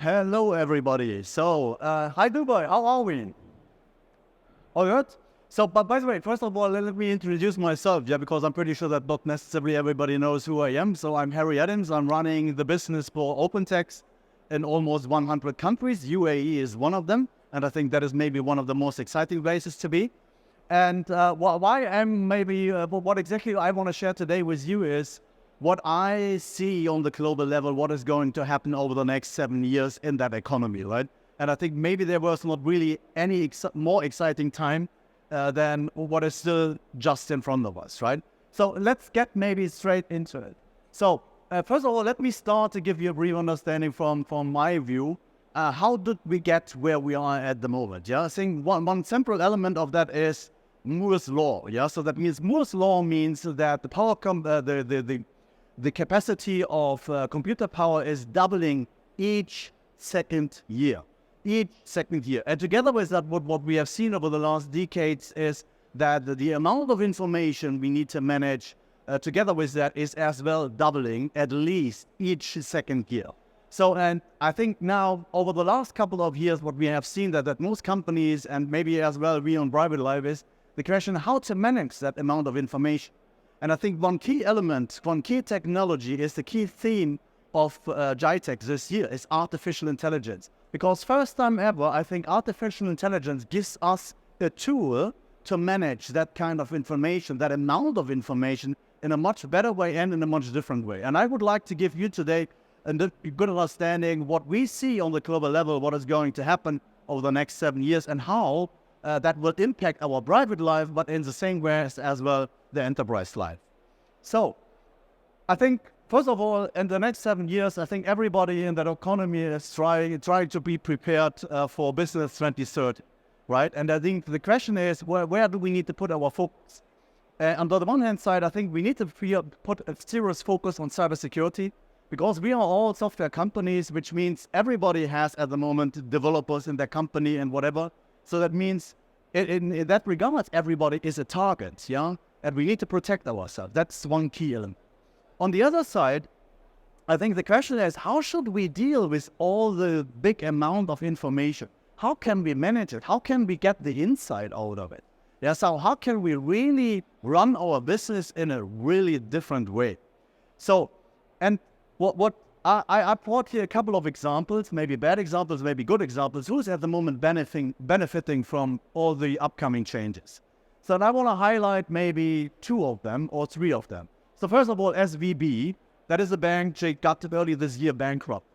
Hello, everybody. Hi, Dubai. How are we? All good? But by the way, first of all, let me introduce myself, yeah, because I'm pretty sure that not necessarily everybody knows who I am. So I'm Harry Adams. I'm running the business for OpenText in almost 100 countries. UAE is one of them. And I think that is maybe one of the most exciting places to be. And why I'm maybe, what exactly I want to share today with you is what I see on the global level, what is going to happen over the next 7 years in that economy, right? And I think maybe there was not really any more exciting time than what is still just in front of us, right? So let's get maybe straight into it. First of all, let me start to give you a brief understanding from my view. How did we get where we are at the moment? Yeah, I think one central element of that is Moore's law. Yeah, so that means Moore's law means that the capacity of computer power is doubling each second year. And together with that, what we have seen over the last decades is that the amount of information we need to manage together with that is as well doubling at least each second year. And I think now over the last couple of years, what we have seen that most companies and maybe as well we on private life is the question how to manage that amount of information. And I think one key element, one key technology is the key theme of GITEX this year is artificial intelligence. Because first time ever, I think artificial intelligence gives us a tool to manage that kind of information, that amount of information in a much better way and in a much different way. And I would like to give you today a good understanding what we see on the global level, what is going to happen over the next 7 years and how that will impact our private life, but in the same way as well the enterprise life. So I think, first of all, in the next 7 years, I think everybody in that economy is trying to be prepared for business 2030, right? And I think the question is, where do we need to put our focus? On the one hand side, I think we need to put a serious focus on cybersecurity, because we are all software companies, which means everybody has at the moment developers in their company and whatever. So that means in that regard, everybody is a target, yeah? And we need to protect ourselves. That's one key element. On the other side, I think the question is, how should we deal with all the big amount of information? How can we manage it? How can we get the insight out of it? Yeah, so how can we really run our business in a really different way? So, and what I brought here a couple of examples, maybe bad examples, maybe good examples. Who's at the moment benefiting from all the upcoming changes? So I want to highlight maybe 2 of them or 3 of them. So first of all, SVB, that is a bank that got early this year bankrupt.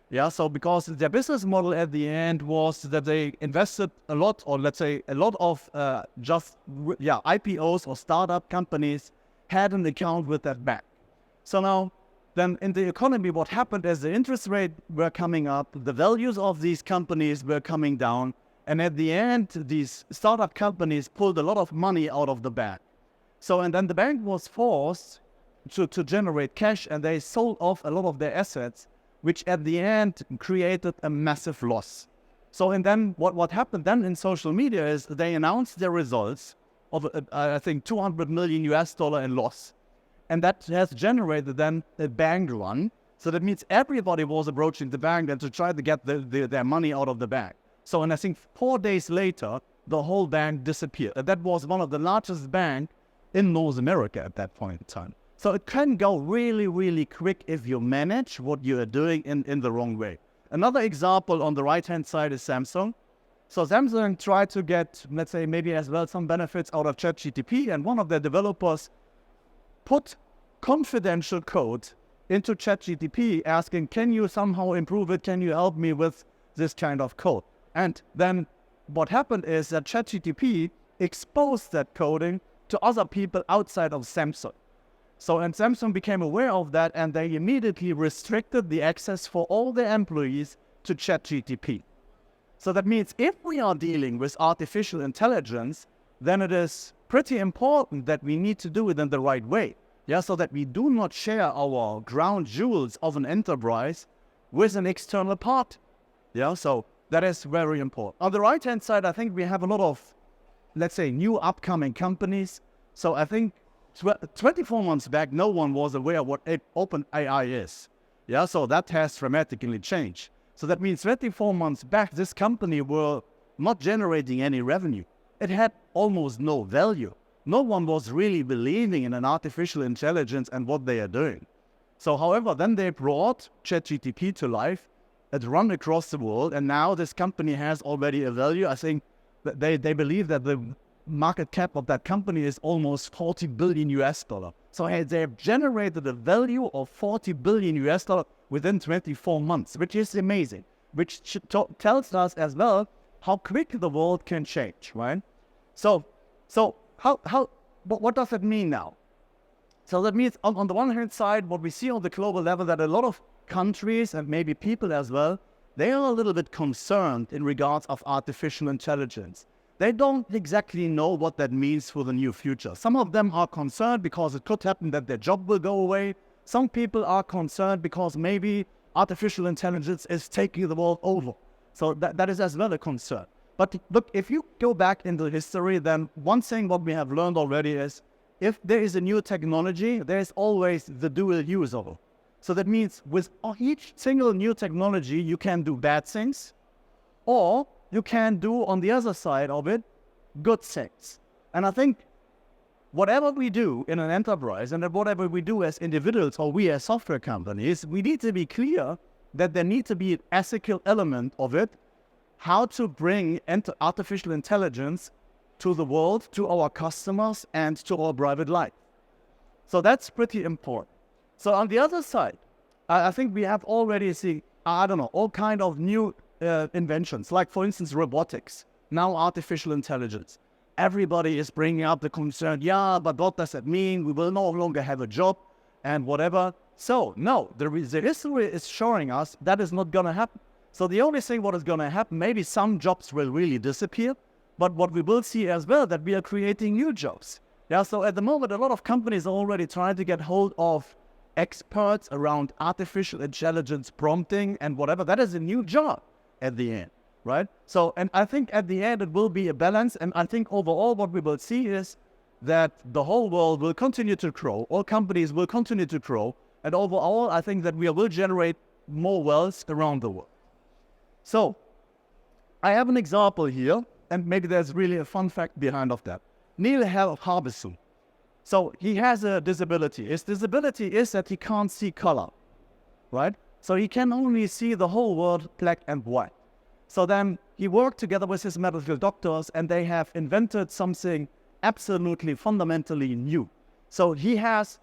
Yeah, so because their business model at the end was that they invested a lot, or let's say a lot of IPOs or startup companies had an account with that bank. So now, then in the economy, what happened is the interest rate were coming up, the values of these companies were coming down, and at the end, these startup companies pulled a lot of money out of the bank. And then the bank was forced to generate cash, and they sold off a lot of their assets, which at the end created a massive loss. And then what happened then in social media is they announced their results of, I think, $200 million in loss. And that has generated then a bank run. So that means everybody was approaching the bank and to try to get their money out of the bank. And I think 4 days later, the whole bank disappeared. And that was one of the largest banks in North America at that point in time. So it can go really, really quick if you manage what you are doing in the wrong way. Another example on the right-hand side is Samsung. So Samsung tried to get, let's say, maybe as well some benefits out of ChatGPT, and one of their developers put confidential code into ChatGPT asking, can you somehow improve it? Can you help me with this kind of code? And then what happened is that ChatGPT exposed that coding to other people outside of Samsung. And Samsung became aware of that, and they immediately restricted the access for all their employees to ChatGPT. So that means if we are dealing with artificial intelligence, then it is pretty important that we need to do it in the right way. Yeah, so that we do not share our ground jewels of an enterprise with an external party. Yeah, so that is very important. On the right-hand side, I think we have a lot of, let's say, new upcoming companies. So I think 24 months back, no one was aware what OpenAI is. Yeah, so that has dramatically changed. So that means 24 months back, this company were not generating any revenue. It had almost no value. No one was really believing in an artificial intelligence and what they are doing. So however, then they brought ChatGPT to life. It run across the world, and now this company has already a value. I think that they believe that the market cap of that company is almost 40 billion US dollar. So they have generated a value of 40 billion US dollar within 24 months, which is amazing, which tells us as well how quick the world can change, right? So what does that mean now? So that means on the one hand side, what we see on the global level, that a lot of countries and maybe people as well, they are a little bit concerned in regards of artificial intelligence. They don't exactly know what that means for the near future. Some of them are concerned because it could happen that their job will go away. Some people are concerned because maybe artificial intelligence is taking the world over. So that is as well a concern. But look, if you go back into history, then one thing what we have learned already is if there is a new technology, there is always the dual use of it. So that means with each single new technology, you can do bad things, or you can do, on the other side of it, good things. And I think whatever we do in an enterprise and whatever we do as individuals or we as software companies, we need to be clear that there needs to be an ethical element of it, how to bring artificial intelligence to the world, to our customers, and to our private life. So that's pretty important. So on the other side, I think we have already seen, all kind of new inventions, like for instance, robotics, now artificial intelligence. Everybody is bringing up the concern, yeah, but what does that mean? We will no longer have a job and whatever. So no, the history is showing us that is not going to happen. So the only thing what is going to happen, maybe some jobs will really disappear, but what we will see as well, that we are creating new jobs. Yeah, so at the moment, a lot of companies are already trying to get hold of experts around artificial intelligence prompting and whatever. That is a new job at the end, right? So, and I think at the end it will be a balance, and I think overall what we will see is that the whole world will continue to grow, all companies will continue to grow, and overall I think that we will generate more wealth around the world. So, I have an example here, and maybe there's really a fun fact behind of that. Neil Harbison. So he has a disability. His disability is that he can't see color, right? So he can only see the whole world black and white. So then he worked together with his medical doctors, and they have invented something absolutely fundamentally new. So he has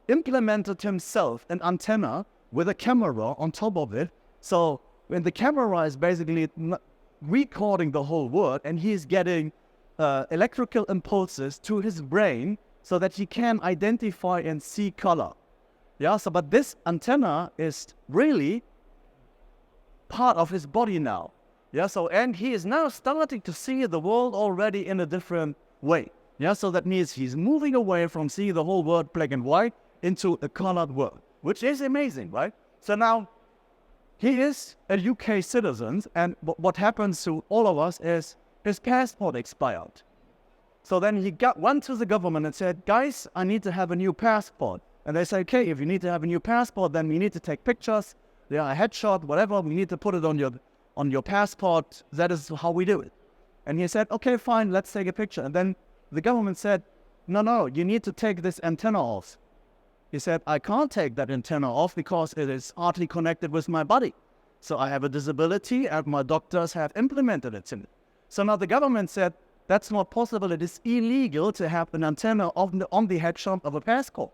implemented himself an antenna with a camera on top of it. So when the camera is basically recording the whole world, and he's getting electrical impulses to his brain so that he can identify and see color. Yeah, so but this antenna is really part of his body now. Yeah, so and he is now starting to see the world already in a different way. Yeah, so that means he's moving away from seeing the whole world black and white into a colored world, which is amazing, right? So now he is a UK citizen, and what happens to all of us is his passport expired. So then he went to the government and said, guys, I need to have a new passport. And they say, okay, if you need to have a new passport, then we need to take pictures, a headshot, whatever, we need to put it on your passport. That is how we do it. And he said, okay, fine, let's take a picture. And then the government said, no, you need to take this antenna off. He said, I can't take that antenna off because it is hardly connected with my body. So I have a disability, and my doctors have implemented it in it. So now the government said, that's not possible. It is illegal to have an antenna on the headshot of a passport.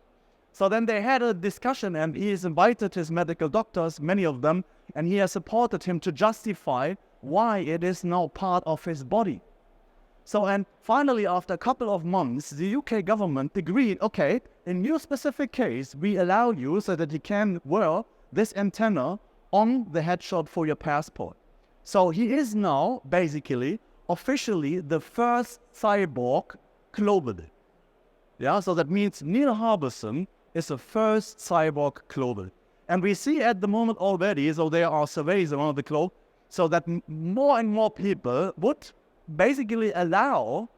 So then they had a discussion, and he has invited his medical doctors, many of them, and he has supported him to justify why it is now part of his body. So, and finally, after a couple of months, the UK government agreed, okay, in your specific case, we allow you so that you can wear this antenna on the headshot for your passport. So he is now basically officially the first cyborg globally. Yeah, so that means Neil Harbison is the first cyborg globally. And we see at the moment already, so there are surveys around the globe, so that more and more people would basically allow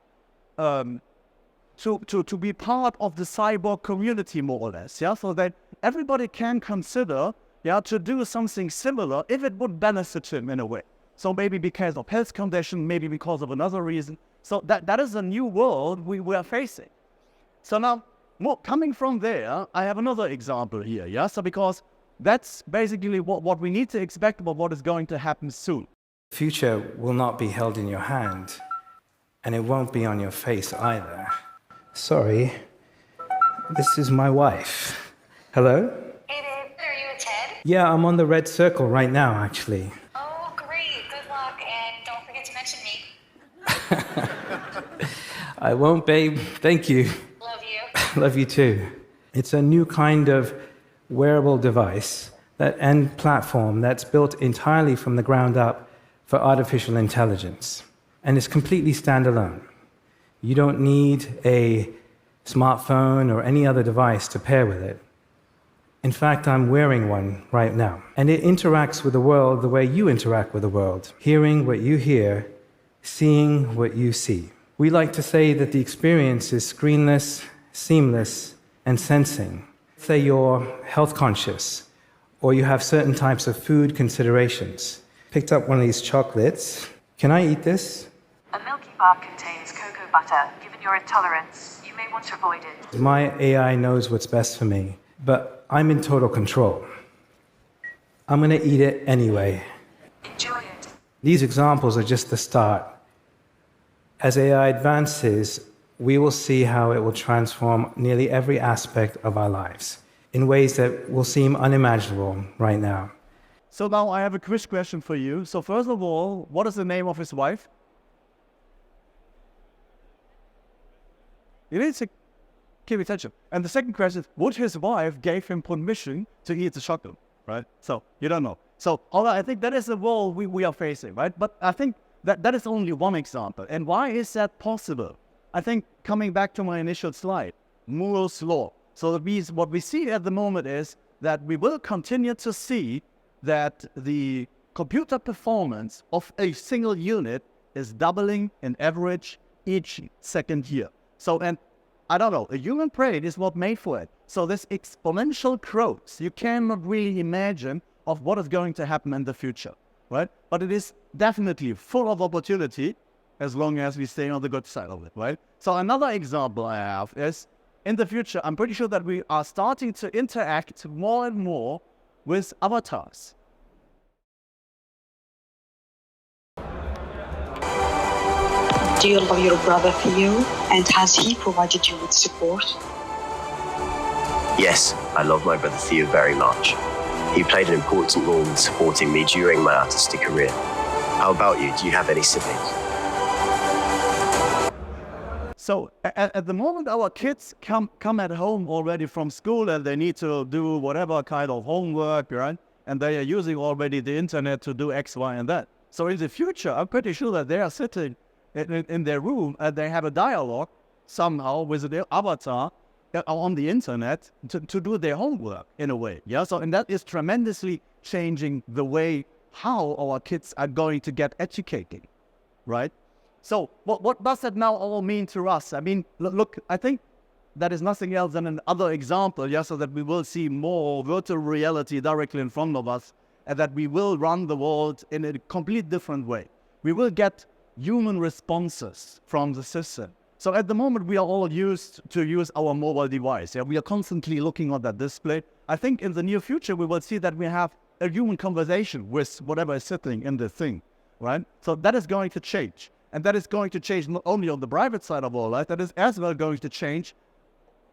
to be part of the cyborg community, more or less. Yeah, so that everybody can consider, yeah, to do something similar if it would benefit him in a way. So maybe because of health condition, maybe because of another reason. So that is a new world we are facing. So now, coming from there, I have another example here, yeah? So because that's basically what we need to expect about what is going to happen soon. The future will not be held in your hand, and it won't be on your face either. Sorry, this is my wife. Hello? Hey babe, are you with Ted? Yeah, I'm on the red circle right now, actually. Oh, great. Good luck, and don't forget to mention me. I won't, babe. Thank you. Love you. Love you too. It's a new kind of wearable device and platform that's built entirely from the ground up for artificial intelligence. And it's completely standalone. You don't need a smartphone or any other device to pair with it. In fact, I'm wearing one right now. And it interacts with the world the way you interact with the world, hearing what you hear, seeing what you see. We like to say that the experience is screenless, seamless, and sensing. Say you're health conscious, or you have certain types of food considerations. Picked up one of these chocolates. Can I eat this? A milky bar contains cocoa butter. Given your intolerance, you may want to avoid it. My AI knows what's best for me, but I'm in total control. I'm going to eat it anyway. Enjoy it. These examples are just the start. As AI advances, we will see how it will transform nearly every aspect of our lives in ways that will seem unimaginable right now. So now I have a quiz question for you. So first of all, what is the name of his wife? You need to keep attention. And the second question is, would his wife give him permission to eat the chocolate, right? So you don't know. So I think that is the world we are facing, right? But I think that is only one example. And why is that possible? I think coming back to my initial slide, Moore's law. So what we see at the moment is that we will continue to see that the computer performance of a single unit is doubling in average each second year. So, and I don't know, a human brain is not made for it. So this exponential growth, you cannot really imagine of what is going to happen in the future, right? But it is definitely full of opportunity as long as we stay on the good side of it, right? So another example I have is, in the future, I'm pretty sure that we are starting to interact more and more with avatars. Do you love your brother Theo, and has he provided you with support? Yes, I love my brother Theo very much. He played an important role in supporting me during my artistic career. How about you? Do you have any siblings? So at the moment, our kids come at home already from school and they need to do whatever kind of homework, right? And they are using already the internet to do X, Y, and that. So in the future, I'm pretty sure that they are sitting in their room and they have a dialogue somehow with their avatar on the internet to do their homework in a way. Yeah. So, and that is tremendously changing the way how our kids are going to get educated, right? So what does that now all mean to us? I mean, look, I think that is nothing else than another example, yeah, so that we will see more virtual reality directly in front of us and that we will run the world in a complete different way. We will get human responses from the system. So at the moment, we are all used to use our mobile device. Yeah? We are constantly looking at that display. I think in the near future, we will see that we have a human conversation with whatever is sitting in the thing, right? So that is going to change. And that is going to change not only on the private side of our life, that is as well going to change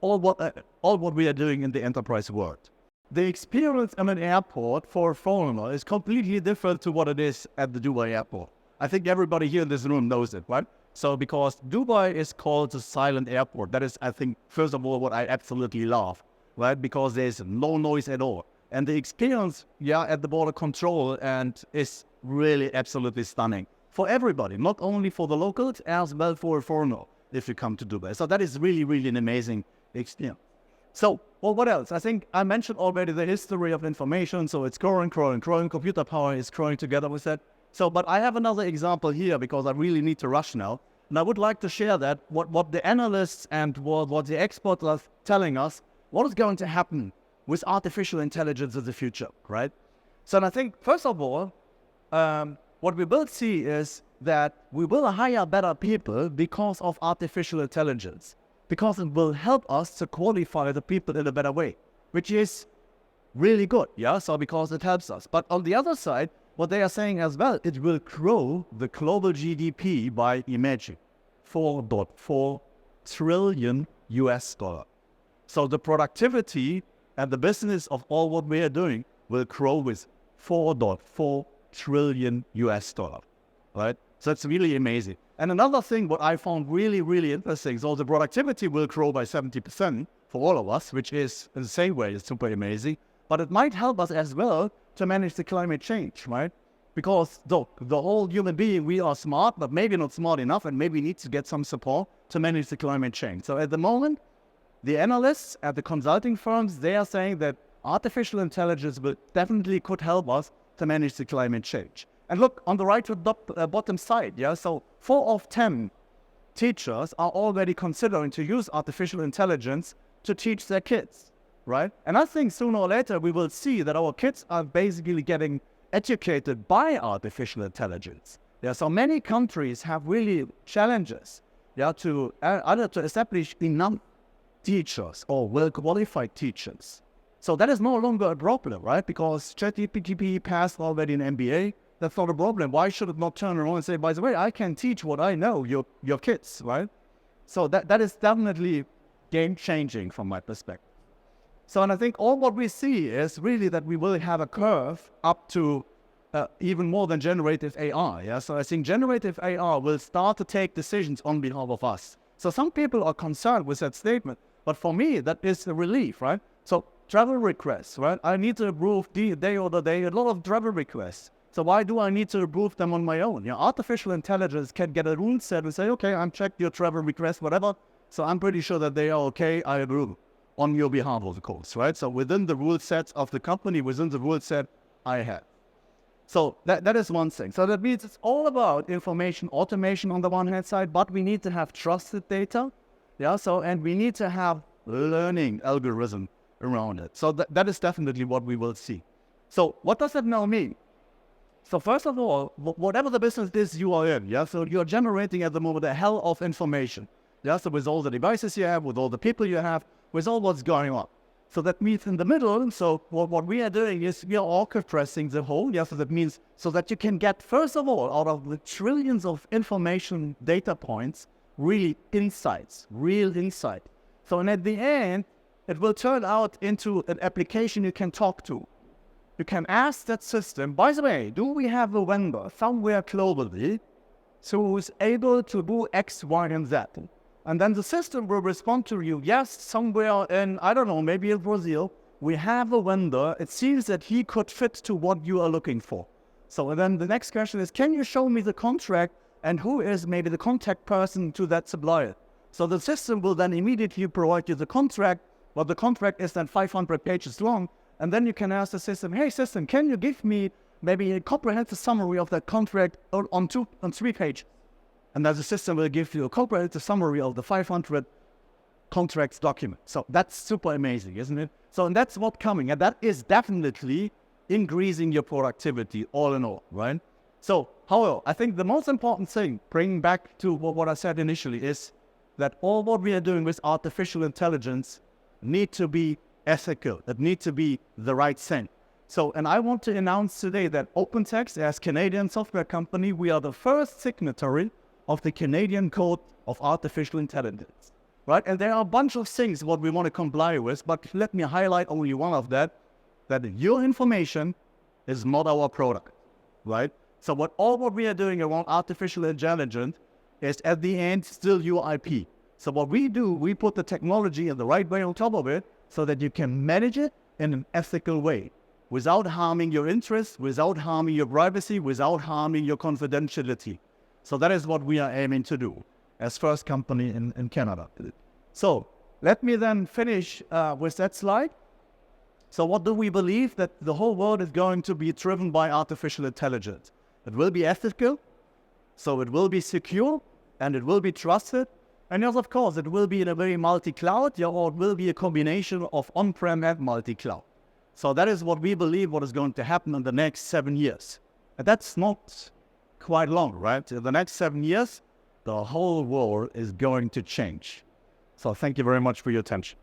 all what we are doing in the enterprise world. The experience in an airport for a foreigner is completely different to what it is at the Dubai airport. I think everybody here in this room knows it, right? So because Dubai is called the silent airport, that is, I think, first of all, what I absolutely love, right? Because there's no noise at all. And the experience, yeah, at the border control and is really absolutely stunning for everybody, not only for the locals, as well for a foreigner if you come to Dubai. So that is really, really an amazing experience. So, well, what else? I think I mentioned already the history of information. So it's growing. Computer power is growing together with that. So, but I have another example here because I really need to rush now. And I would like to share that, what the analysts and what the experts are telling us, what is going to happen with artificial intelligence in the future, right? So and I think, first of all, what we will see is that we will hire better people because of artificial intelligence, because it will help us to qualify the people in a better way, which is really good, yeah? So because it helps us. But on the other side, what they are saying as well, it will grow the global GDP by, imagine, 4.4 trillion US dollar. So the productivity and the business of all what we are doing will grow with 4.4 trillion US dollar, right? So it's really amazing. And another thing, what I found really, really interesting, so the productivity will grow by 70% for all of us, which is in the same way, it's super amazing. But it might help us as well to manage the climate change, right? Because the whole human being, we are smart, but maybe not smart enough, and maybe need to get some support to manage the climate change. So at the moment, the analysts at the consulting firms, they are saying that artificial intelligence will definitely could help us to manage the climate change. And look, on the right to the bottom side, yeah, so 4 of 10 teachers are already considering to use artificial intelligence to teach their kids, right? And I think sooner or later we will see that our kids are basically getting educated by artificial intelligence. Yeah, so many countries have really challenges, yeah, to either to establish enough teachers or well-qualified teachers. So that is no longer a problem, right? Because ChatGPT passed already an MBA. That's not a problem. Why should it not turn around and say, by the way, I can teach what I know, your kids, right? So that is definitely game-changing from my perspective. So, and I think all what we see is really that we will have a curve up to even more than generative AI. Yeah? So I think generative AI will start to take decisions on behalf of us. So some people are concerned with that statement, but for me, that is a relief, right? So travel requests, right? I need to approve day or the day, a lot of travel requests. So why do I need to approve them on my own? Yeah, artificial intelligence can get a rule set and say, okay, I'm checked your travel request, whatever. So I'm pretty sure that they are okay, I approve on your behalf, of course, right? So within the rule sets of the company, within the rule set I have. So that is one thing. So that means it's all about information automation on the one hand side, but we need to have trusted data. Yeah, so, and we need to have learning algorithm around it. So that is definitely what we will see. So what does that now mean? So first of all, whatever the business is you are in, yeah, so you're generating at the moment a hell of information. Yeah, so with all the devices you have, with all the people you have, with all what's going on. So that means in the middle, so what we are doing is we are orchestrating the whole, yeah, so that means so that you can get, first of all, out of the trillions of information data points, really insights, real insight. So and at the end, it will turn out into an application you can talk to. You can ask that system, by the way, do we have a vendor somewhere globally who is able to do X, Y, and Z? And then the system will respond to you, yes, somewhere in, I don't know, maybe in Brazil, we have a vendor. It seems that he could fit to what you are looking for. So and then the next question is, can you show me the contract and who is maybe the contact person to that supplier? So the system will then immediately provide you the contract, but the contract is then 500 pages long. And then you can ask the system, hey system, can you give me maybe a comprehensive summary of that contract on 3 pages? And then the system will give you a comprehensive summary of the 500 contracts document. So that's super amazing, isn't it? So and that's what's coming. And that is definitely increasing your productivity all in all, right? So, however, I think the most important thing, bringing back to what I said initially, is that all what we are doing with artificial intelligence need to be ethical. It needs to be the right thing. So, and I want to announce today that OpenText, as Canadian software company, we are the first signatory of the Canadian Code of Artificial Intelligence, right? And there are a bunch of things what we want to comply with, but let me highlight only one of that your information is not our product, right? So what we are doing around artificial intelligence is at the end still your IP. So what we do, we put the technology in the right way on top of it so that you can manage it in an ethical way without harming your interests, without harming your privacy, without harming your confidentiality. So that is what we are aiming to do as first company in Canada. So let me then finish with that slide. So what do we believe? That the whole world is going to be driven by artificial intelligence. It will be ethical, so it will be secure, and it will be trusted, And yes, of course, it will be in a very multi-cloud, or it will be a combination of on-prem and multi-cloud. So that is what we believe what is going to happen in the next 7 years. And that's not quite long, right? In the next 7 years, the whole world is going to change. So thank you very much for your attention.